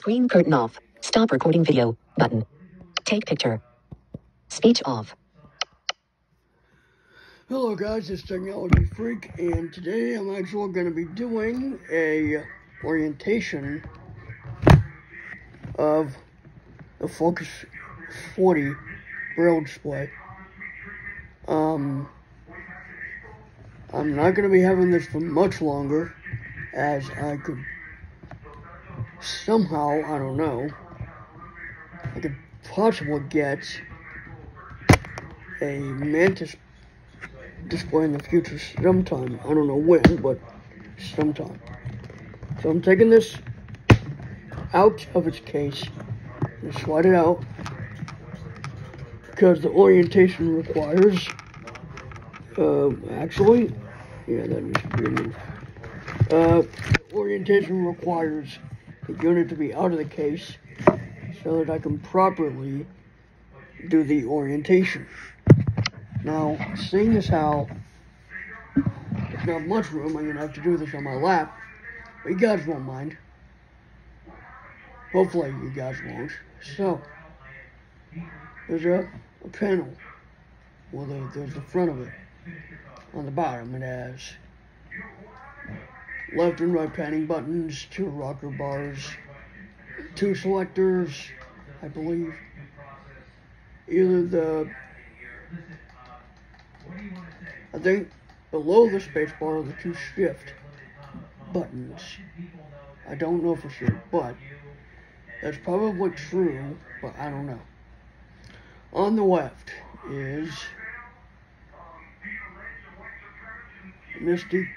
Screen curtain off. Stop recording video. Button. Take picture. Speech off. Hello guys, it's Technology Freak, and today I'm actually going to be doing a orientation of the Focus 40 braille display. I'm not going to be having this for much longer, as I could somehow, I don't know, I could possibly get a Mantis display in the future sometime. I don't know when, but sometime. So I'm taking this out of its case and slide it out because the orientation requires, actually, yeah, that needs to be removed. The orientation requires the unit to be out of the case so that I can properly do the orientation. Now, seeing as how there's not much room, I'm going to have to do this on my lap, but you guys won't mind. Hopefully you guys won't. So, there's a panel. Well, there's the front of it. On the bottom, it has left and right panning buttons, 2 rocker bars, 2 selectors, I believe. I think below the space bar are the 2 shift buttons. I don't know for sure, but that's probably true, but I don't know. On the left is Misty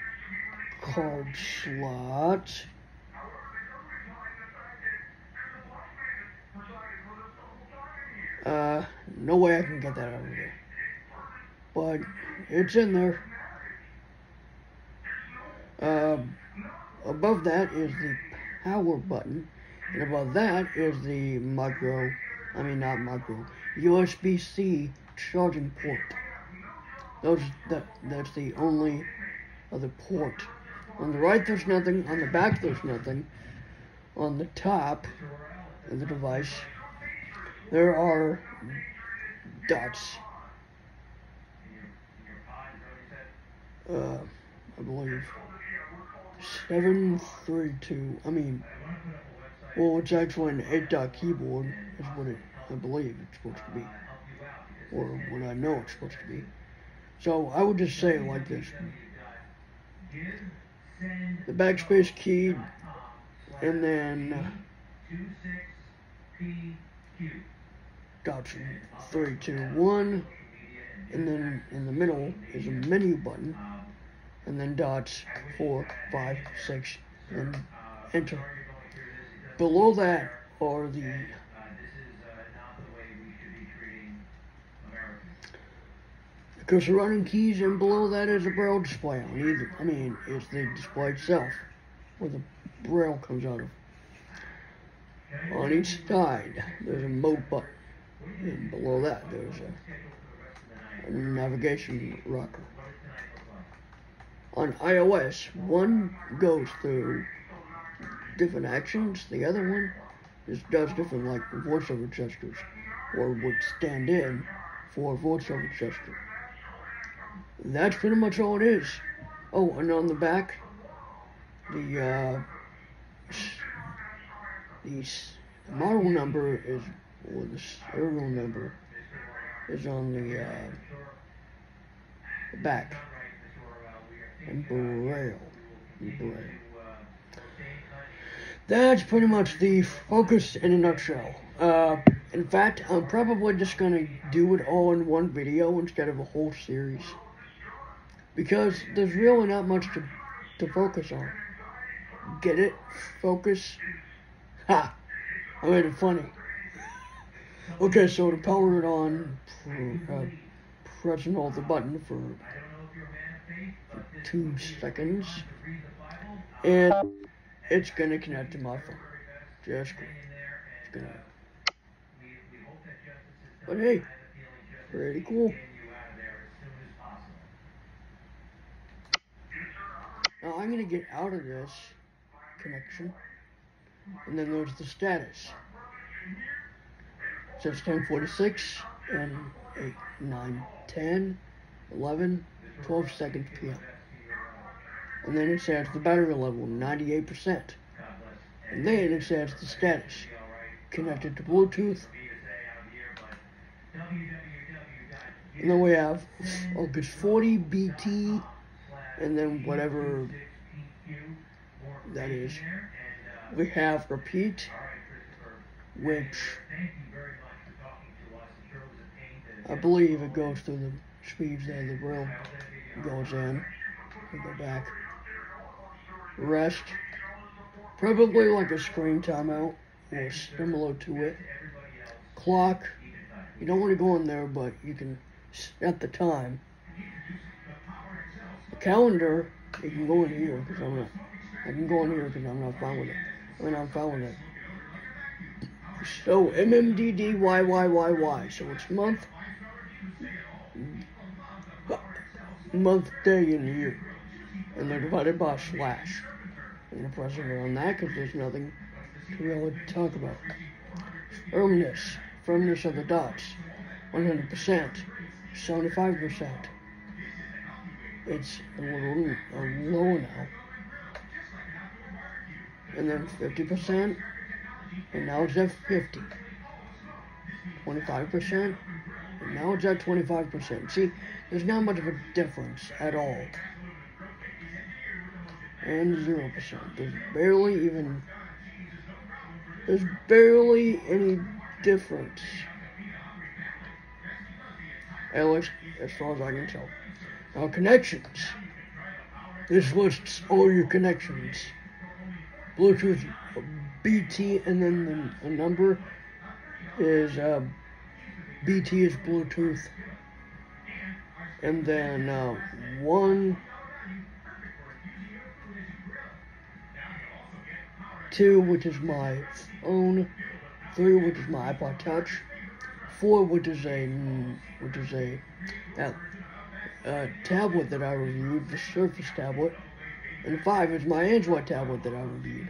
card slot. No way I can get that out of there. But it's in there. Above that is the power button. And above that is the USB-C charging port. That's the only other port. On the right there's nothing, on the back there's nothing. On the top of the device there are dots. I believe 732. Well, it's actually an 8-dot keyboard, is what I believe it's supposed to be, or what I know it's supposed to be. So I would just say it like this: the backspace key, and then dots 3, 2, 1, and then in the middle is a menu button, and then dots 4, 5, 6, and enter. Below that are the surrounding keys, and below that is a braille display on either. It's the display itself, where the braille comes out of. On each side, there's a mode button, and below that there's a navigation rocker. On iOS, one goes through different actions, the other one just does different, like voiceover gestures, or would stand in for voiceover gesture. That's pretty much all it is. Oh, and on the back, the model number is, or the serial number is on the back, and braille. That's pretty much the Focus in a nutshell. In fact, I'm probably just going to do it all in one video instead of a whole series, because there's really not much to focus on. Get it? Focus? Ha! I made it funny. Okay, so to power it on, press and hold the button for 2 seconds, and it's going to connect to my phone. Just great. It's going to... But hey, pretty cool. Now I'm going to get out of this connection And then there's the status. It says 10:46 and 8, 9, 10, 11, 12 seconds p.m. And then it says the battery level, 98%. And then it says the status, connected to Bluetooth. And then we have Focus 40 BT, and then whatever that is. We have repeat, which I believe it goes through the speeds that the braille goes in. We go back. Rest, probably like a screen timeout or similar to it. Clock, you don't want to go in there, but you can set the time. The calendar, you can go in here because I'm not. I can go in here because I'm not fine with it. I'm fine with it. So MMDDYYYY. So it's month, day, and year, and they're divided by a slash. I'm gonna press over on that because there's nothing to really talk about. Firmness of the dots, 100%, 75%. It's a little low now. And then 50%, and now it's at 50. 25%, and now it's at 25%. See, there's not much of a difference at all. And 0%. There's barely any difference. At least as far as I can tell. Now connections. This lists all your connections. Bluetooth BT, and then the number is BT is Bluetooth, and then 1, 2, which is my phone, 3, which is my iPod Touch, 4, which is a tablet that I reviewed, the Surface tablet, and 5 is my Android tablet that I reviewed.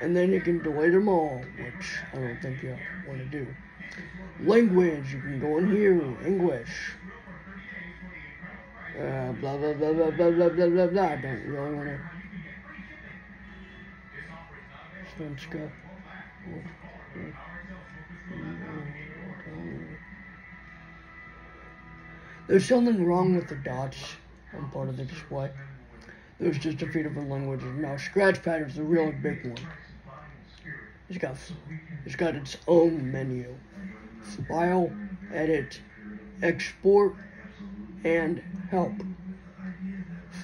And then you can delete them all, which I don't think you want to do. Language, you can go in here, English. Blah, blah, blah, blah, blah, blah, blah, blah, blah. I don't really want to. Svenska. There's something wrong with the dots on part of the display. There's just a few different languages. Now, Scratchpad is a really big one. It's got its own menu. File, edit, export, and help.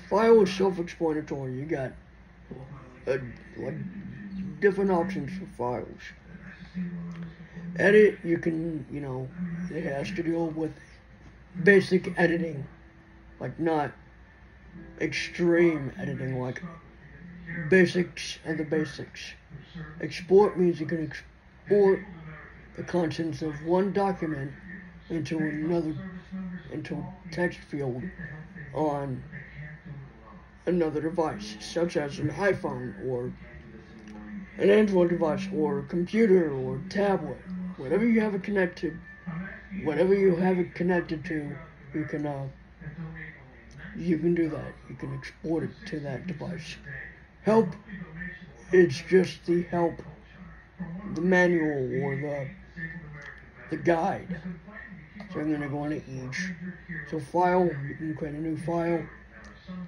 File is self-explanatory. You got different options for files. Edit, you can, it has to deal with basic editing, like not extreme editing, like basics and the basics. Export means you can export the contents of one document into a text field on another device, such as an iPhone or an Android device or a computer or tablet. Whatever you have it connected to, you can do that. You can export it to that device. Help, it's just the help, the manual or the guide. So I'm going to go into each. So file, you can create a new file.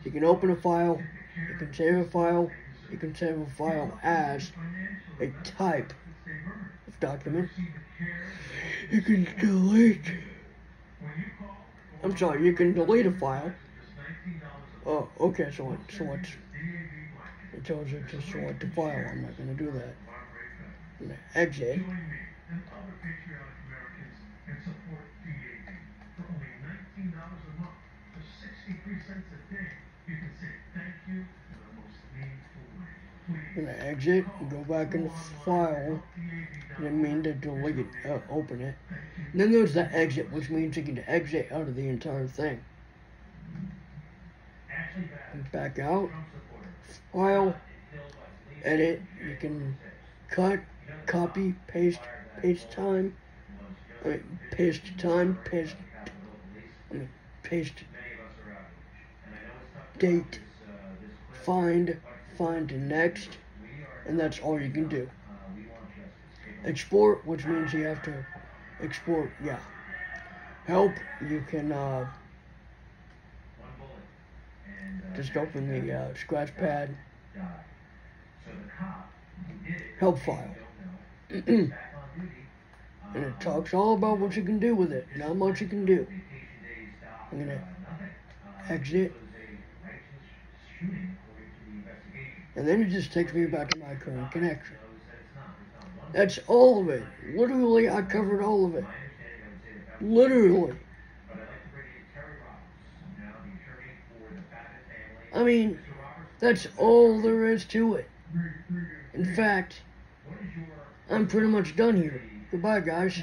You can open a file. You can save a file. You can save a file as a type of document. You can delete. You can delete a file. Oh, okay, so it tells you to select a file. I'm not going to do that. I'm going to exit. I'm going to exit and go back in the file. I didn't mean to delete it, open it. And then there's the exit, which means you can exit out of the entire thing. And back out, file, edit, you can cut, copy, paste time, paste, date, find next, and that's all you can do. Export, which means you have to export, help, you can just open the scratch pad, help file, and it talks all about what you can do with it, not much you can do. I'm going to exit, and then it just takes me back to my current connection. That's all of it. Literally, I covered all of it. Literally. I mean, that's all there is to it. In fact, I'm pretty much done here. Goodbye, guys.